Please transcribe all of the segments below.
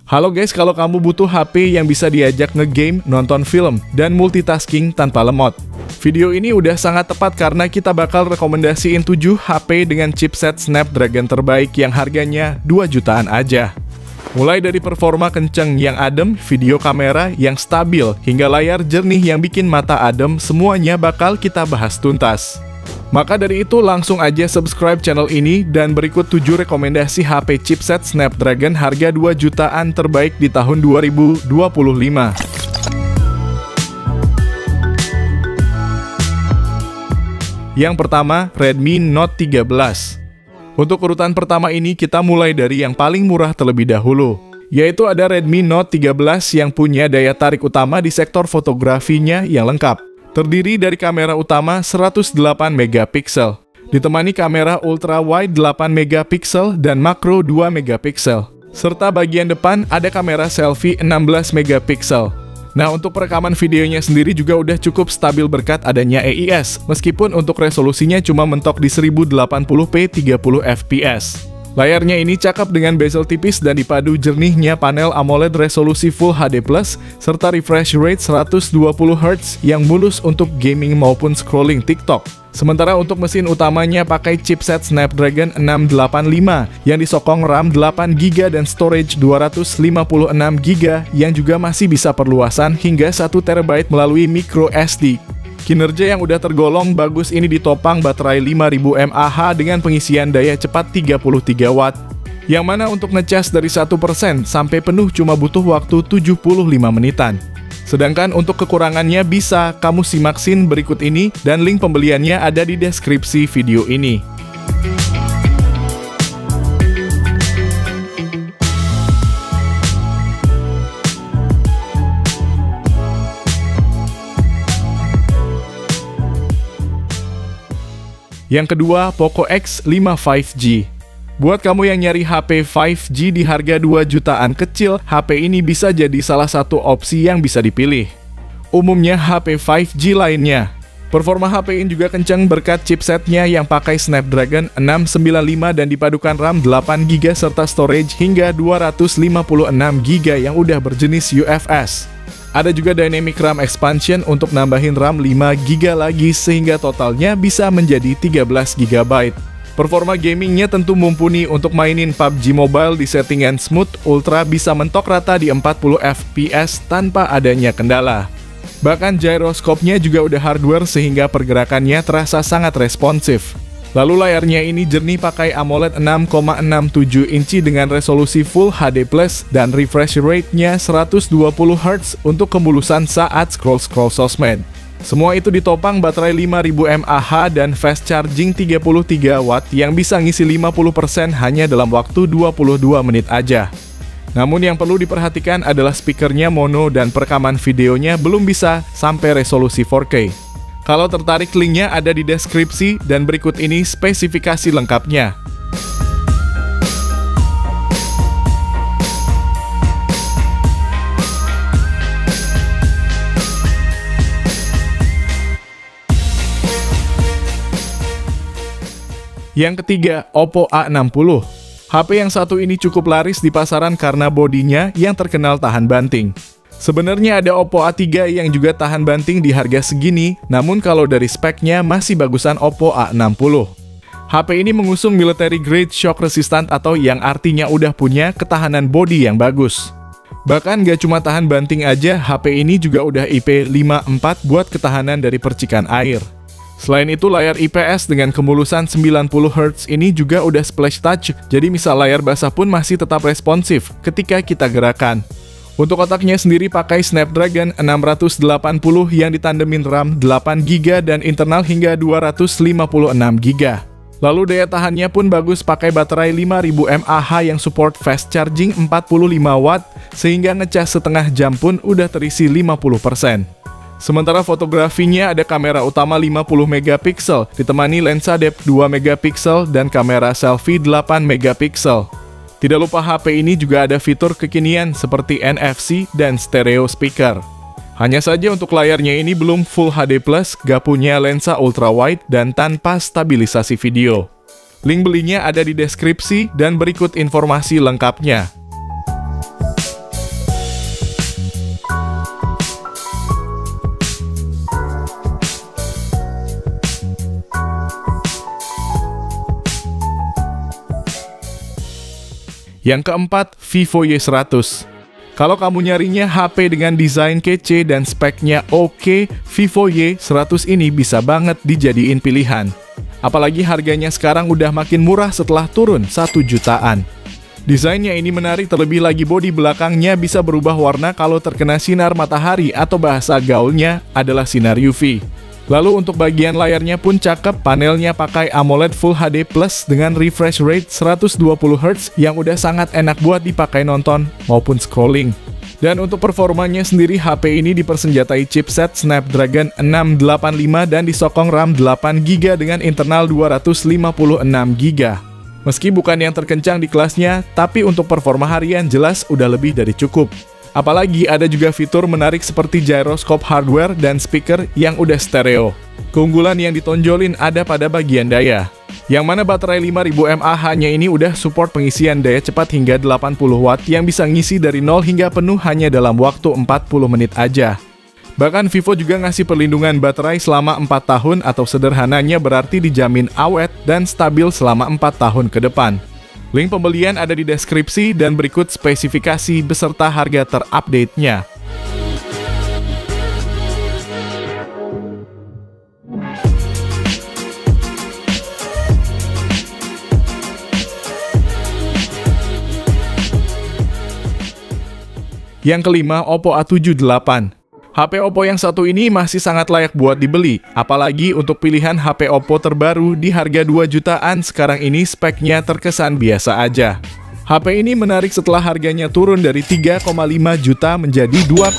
Halo guys, kalau kamu butuh HP yang bisa diajak ngegame, nonton film, dan multitasking tanpa lemot, video ini udah sangat tepat karena kita bakal rekomendasiin 7 HP dengan chipset Snapdragon terbaik yang harganya 2 jutaan aja. Mulai dari performa kenceng yang adem, video kamera yang stabil, hingga layar jernih yang bikin mata adem, semuanya bakal kita bahas tuntas. Maka dari itu langsung aja subscribe channel ini dan berikut 7 rekomendasi HP chipset Snapdragon harga 2 jutaan terbaik di tahun 2025. Yang pertama, Redmi Note 13. Untuk urutan pertama ini kita mulai dari yang paling murah terlebih dahulu, yaitu ada Redmi Note 13 yang punya daya tarik utama di sektor fotografinya yang lengkap. Terdiri dari kamera utama 108 megapiksel, ditemani kamera ultra wide 8 megapiksel dan makro 2 megapiksel. Serta bagian depan ada kamera selfie 16 megapiksel. Nah, untuk perekaman videonya sendiri juga udah cukup stabil berkat adanya AIS, meskipun untuk resolusinya cuma mentok di 1080p 30 fps. Layarnya ini cakep dengan bezel tipis dan dipadu jernihnya panel AMOLED resolusi Full HD+, serta refresh rate 120Hz yang mulus untuk gaming maupun scrolling TikTok. Sementara untuk mesin utamanya pakai chipset Snapdragon 685 yang disokong RAM 8GB dan storage 256GB yang juga masih bisa perluasan hingga 1TB melalui microSD. Kinerja yang udah tergolong bagus ini ditopang baterai 5000 mAh dengan pengisian daya cepat 33 Watt. Yang mana untuk ngecas dari 1% sampai penuh cuma butuh waktu 75 menitan. Sedangkan untuk kekurangannya bisa kamu simak scene berikut ini dan link pembeliannya ada di deskripsi video ini. Yang kedua, Poco X5 5G. Buat kamu yang nyari HP 5G di harga 2 jutaan kecil, HP ini bisa jadi salah satu opsi yang bisa dipilih. Umumnya HP 5G lainnya. Performa HP ini juga kencang berkat chipsetnya yang pakai Snapdragon 695 dan dipadukan RAM 8GB serta storage hingga 256GB yang udah berjenis UFS. Ada juga Dynamic RAM Expansion untuk nambahin RAM 5GB lagi sehingga totalnya bisa menjadi 13GB. Performa gamingnya tentu mumpuni untuk mainin PUBG Mobile di settingan smooth ultra bisa mentok rata di 40 fps tanpa adanya kendala. Bahkan gyroscope-nya juga udah hardware sehingga pergerakannya terasa sangat responsif. Lalu layarnya ini jernih pakai AMOLED 6,67 inci dengan resolusi Full HD+, dan refresh rate-nya 120Hz untuk kemulusan saat scroll-scroll sosmed. Semua itu ditopang baterai 5000 mAh dan fast charging 33 Watt yang bisa ngisi 50% hanya dalam waktu 22 menit aja. Namun yang perlu diperhatikan adalah speakernya mono dan perekaman videonya belum bisa sampai resolusi 4K. Kalau tertarik, linknya ada di deskripsi dan berikut ini spesifikasi lengkapnya. Yang ketiga, Oppo A60. HP yang satu ini cukup laris di pasaran karena bodinya yang terkenal tahan banting. Sebenarnya ada Oppo A3 yang juga tahan banting di harga segini, namun kalau dari speknya masih bagusan Oppo A60. HP ini mengusung military grade shock resistant atau yang artinya udah punya ketahanan bodi yang bagus. Bahkan gak cuma tahan banting aja, HP ini juga udah IP54 buat ketahanan dari percikan air. Selain itu, layar IPS dengan kemulusan 90Hz ini juga udah splash touch, jadi misal layar basah pun masih tetap responsif ketika kita gerakan. Untuk otaknya sendiri pakai Snapdragon 680 yang ditandemin RAM 8GB dan internal hingga 256GB. Lalu daya tahannya pun bagus pakai baterai 5000 mAh yang support fast charging 45 Watt sehingga ngecas setengah jam pun udah terisi 50%. Sementara fotografinya ada kamera utama 50 megapiksel ditemani lensa depth 2 megapiksel dan kamera selfie 8 megapiksel. Tidak lupa HP ini juga ada fitur kekinian seperti NFC dan stereo speaker. Hanya saja untuk layarnya ini belum Full HD+, gak punya lensa ultrawide dan tanpa stabilisasi video. Link belinya ada di deskripsi dan berikut informasi lengkapnya. Yang keempat, Vivo Y100. Kalau kamu nyarinya HP dengan desain kece dan speknya oke, Vivo Y100 ini bisa banget dijadiin pilihan. Apalagi harganya sekarang udah makin murah setelah turun 1 jutaan. Desainnya ini menarik, terlebih lagi bodi belakangnya bisa berubah warna kalau terkena sinar matahari atau bahasa gaulnya adalah sinar UV. Lalu untuk bagian layarnya pun cakep, panelnya pakai AMOLED Full HD Plus dengan refresh rate 120Hz yang udah sangat enak buat dipakai nonton maupun scrolling. Dan untuk performanya sendiri, HP ini dipersenjatai chipset Snapdragon 685 dan disokong RAM 8GB dengan internal 256GB. Meski bukan yang terkencang di kelasnya, tapi untuk performa harian jelas udah lebih dari cukup. Apalagi ada juga fitur menarik seperti gyroscope hardware dan speaker yang udah stereo. Keunggulan yang ditonjolin ada pada bagian daya, yang mana baterai 5000 mAh-nya ini udah support pengisian daya cepat hingga 80 watt yang bisa ngisi dari 0 hingga penuh hanya dalam waktu 40 menit aja. Bahkan Vivo juga ngasih perlindungan baterai selama 4 tahun atau sederhananya berarti dijamin awet dan stabil selama 4 tahun ke depan. Link pembelian ada di deskripsi dan berikut spesifikasi beserta harga terupdate-nya. Yang kelima, Oppo A78. HP Oppo yang satu ini masih sangat layak buat dibeli, apalagi untuk pilihan HP Oppo terbaru di harga 2 jutaan sekarang ini speknya terkesan biasa aja. HP ini menarik setelah harganya turun dari 3,5 juta menjadi 2,5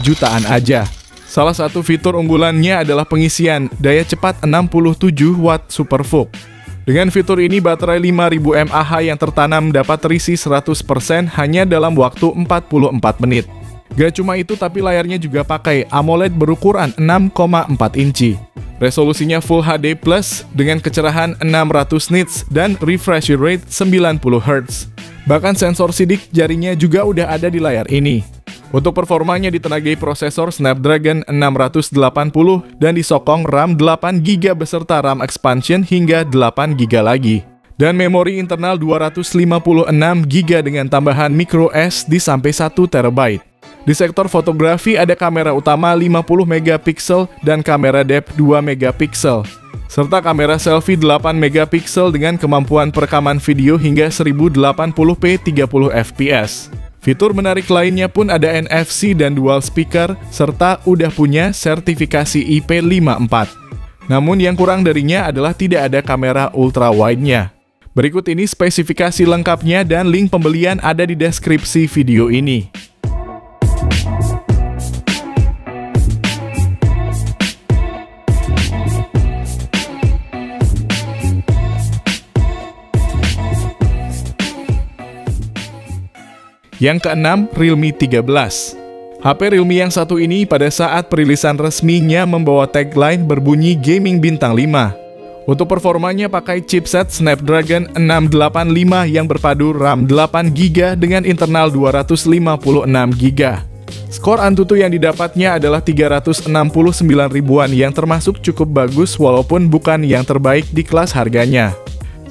jutaan aja. Salah satu fitur unggulannya adalah pengisian daya cepat 67 Watt SuperVOOC. Dengan fitur ini, baterai 5000 mAh yang tertanam dapat terisi 100% hanya dalam waktu 44 menit. Gak cuma itu, tapi layarnya juga pakai AMOLED berukuran 6,4 inci. Resolusinya Full HD Plus dengan kecerahan 600 nits dan refresh rate 90Hz. Bahkan sensor sidik jarinya juga udah ada di layar ini. Untuk performanya ditenagai prosesor Snapdragon 680 dan disokong RAM 8GB beserta RAM expansion hingga 8GB lagi. Dan memori internal 256GB dengan tambahan microSD sampai 1TB. Di sektor fotografi ada kamera utama 50MP dan kamera depth 2MP, serta kamera selfie 8MP dengan kemampuan perekaman video hingga 1080p 30fps. Fitur menarik lainnya pun ada NFC dan dual speaker, serta udah punya sertifikasi IP54. Namun yang kurang darinya adalah tidak ada kamera ultra wide-nya. Berikut ini spesifikasi lengkapnya dan link pembelian ada di deskripsi video ini. Yang keenam, Realme 13. HP Realme yang satu ini pada saat perilisan resminya membawa tagline berbunyi Gaming Bintang 5. Untuk performanya pakai chipset Snapdragon 685 yang berpadu RAM 8GB dengan internal 256GB. Skor Antutu yang didapatnya adalah 369 ribuan yang termasuk cukup bagus walaupun bukan yang terbaik di kelas harganya.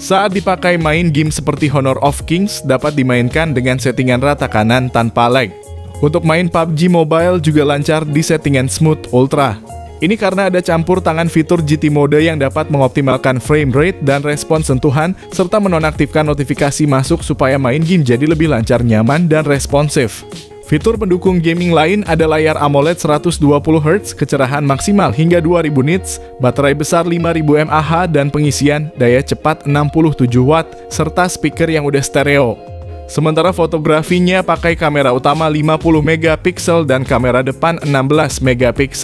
Saat dipakai main game seperti Honor of Kings dapat dimainkan dengan settingan rata kanan tanpa lag. Untuk main PUBG Mobile juga lancar di settingan Smooth Ultra. Ini karena ada campur tangan fitur GT Mode yang dapat mengoptimalkan frame rate dan respons sentuhan, serta menonaktifkan notifikasi masuk supaya main game jadi lebih lancar, nyaman, dan responsif. Fitur pendukung gaming lain ada layar AMOLED 120Hz, kecerahan maksimal hingga 2000 nits, baterai besar 5000 mAh, dan pengisian daya cepat 67 Watt, serta speaker yang udah stereo. Sementara fotografinya pakai kamera utama 50MP dan kamera depan 16MP.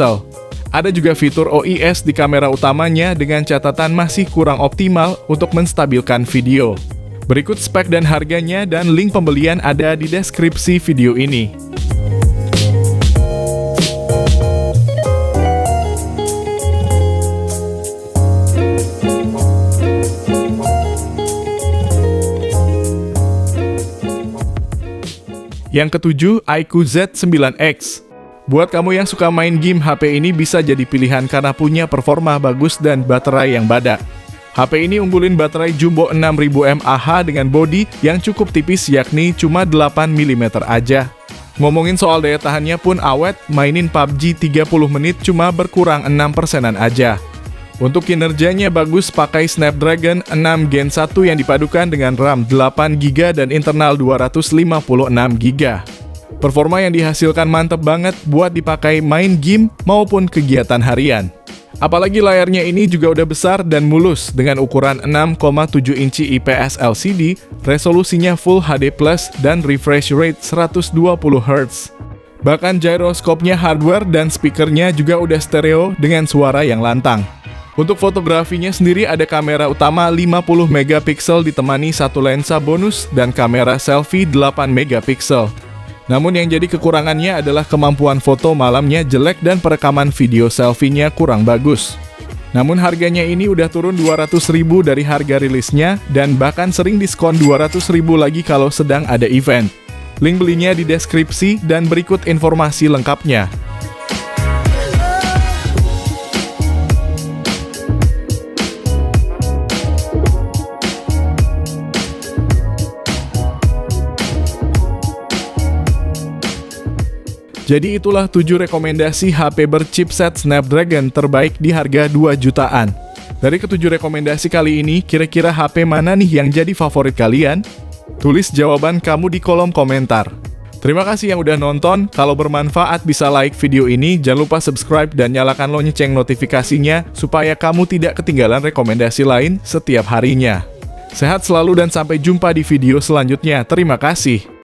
Ada juga fitur OIS di kamera utamanya dengan catatan masih kurang optimal untuk menstabilkan video. Berikut spek dan harganya dan link pembelian ada di deskripsi video ini. Yang ketujuh, iQOO Z9X. Buat kamu yang suka main game, HP ini bisa jadi pilihan karena punya performa bagus dan baterai yang badak. HP ini unggulin baterai jumbo 6000 mAh dengan bodi yang cukup tipis yakni cuma 8 mm aja. Ngomongin soal daya tahannya pun awet, mainin PUBG 30 menit cuma berkurang 6%-an aja. Untuk kinerjanya bagus pakai Snapdragon 6 Gen 1 yang dipadukan dengan RAM 8GB dan internal 256GB. Performa yang dihasilkan mantep banget buat dipakai main game maupun kegiatan harian. Apalagi layarnya ini juga udah besar dan mulus dengan ukuran 6,7 inci IPS LCD, resolusinya Full HD+, dan refresh rate 120Hz. Bahkan gyroscope-nya hardware dan speakernya juga udah stereo dengan suara yang lantang. Untuk fotografinya sendiri ada kamera utama 50 megapiksel ditemani satu lensa bonus dan kamera selfie 8 megapiksel. Namun yang jadi kekurangannya adalah kemampuan foto malamnya jelek dan perekaman video selfie-nya kurang bagus. Namun harganya ini udah turun 200.000 dari harga rilisnya dan bahkan sering diskon 200.000 lagi kalau sedang ada event. Link belinya di deskripsi dan berikut informasi lengkapnya. Jadi itulah 7 rekomendasi HP berchipset Snapdragon terbaik di harga 2 jutaan. Dari ketujuh rekomendasi kali ini, kira-kira HP mana nih yang jadi favorit kalian? Tulis jawaban kamu di kolom komentar. Terima kasih yang udah nonton, kalau bermanfaat bisa like video ini, jangan lupa subscribe dan nyalakan lonceng notifikasinya supaya kamu tidak ketinggalan rekomendasi lain setiap harinya. Sehat selalu dan sampai jumpa di video selanjutnya. Terima kasih.